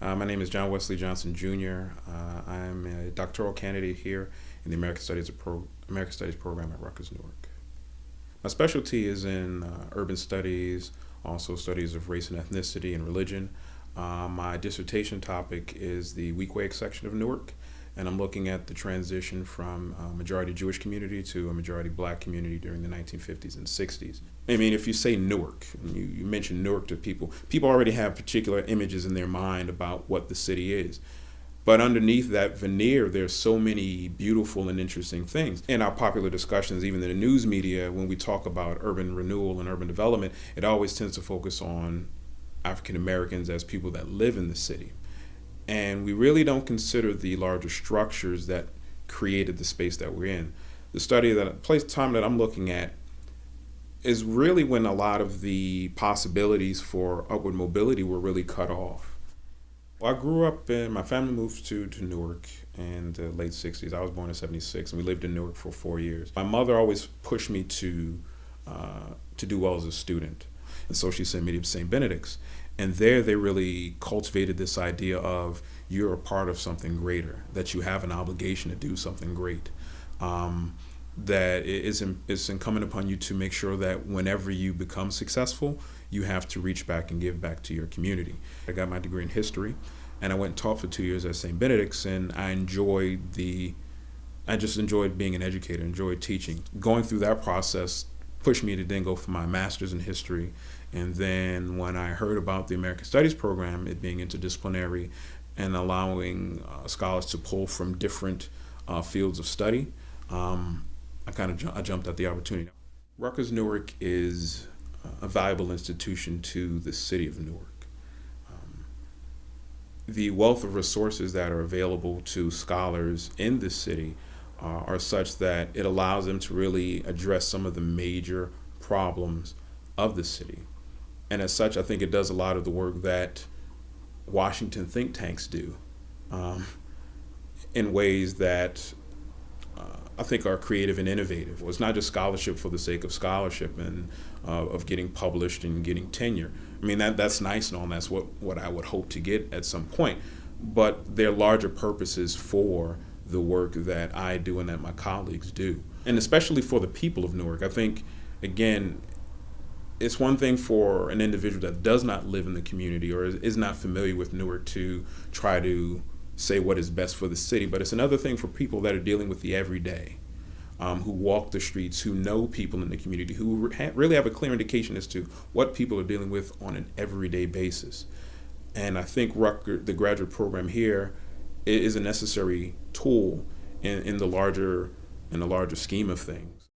My name is John Wesley Johnson Jr. I'm a doctoral candidate here in the American Studies program at Rutgers-Newark. My specialty is in urban studies, also studies of race and ethnicity and religion. My dissertation topic is the Weequahic section of Newark, and I'm looking at the transition from a majority Jewish community to a majority black community during the 1950s and 60s. I mean, if you say Newark, you mention Newark to people, people already have particular images in their mind about what the city is. But underneath that veneer, there's so many beautiful and interesting things. In our popular discussions, even in the news media, when we talk about urban renewal and urban development, it always tends to focus on African Americans as people that live in the city. And we really don't consider the larger structures that created the space that we're in. The study time that I'm looking at is really when a lot of the possibilities for upward mobility were really cut off. Well, I grew up my family moved to Newark in the late 60s. I was born in 76, and we lived in Newark for 4 years. My mother always pushed me to do well as a student. And so she sent me to St. Benedict's. And there they really cultivated this idea of you're a part of something greater, that you have an obligation to do something great. That it's incumbent upon you to make sure that whenever you become successful, you have to reach back and give back to your community. I got my degree in history, and I went and taught for 2 years at St. Benedict's, and I just enjoyed being an educator, enjoyed teaching. Going through that process pushed me to then go for my master's in history. And then when I heard about the American Studies program, it being interdisciplinary and allowing scholars to pull from different fields of study, I jumped at the opportunity. Rutgers-Newark is a valuable institution to the city of Newark. The wealth of resources that are available to scholars in this city are such that it allows them to really address some of the major problems of the city. And as such, I think it does a lot of the work that Washington think tanks do in ways that I think are creative and innovative. It's not just scholarship for the sake of scholarship and of getting published and getting tenure. I mean, that's nice and all, and that's what I would hope to get at some point. But there are larger purposes for the work that I do and that my colleagues do. And especially for the people of Newark, I think, again, it's one thing for an individual that does not live in the community or is not familiar with Newark to try to say what is best for the city, but it's another thing for people that are dealing with the everyday, who walk the streets, who know people in the community, who really have a clear indication as to what people are dealing with on an everyday basis. And I think the graduate program here is a necessary tool in the larger scheme of things.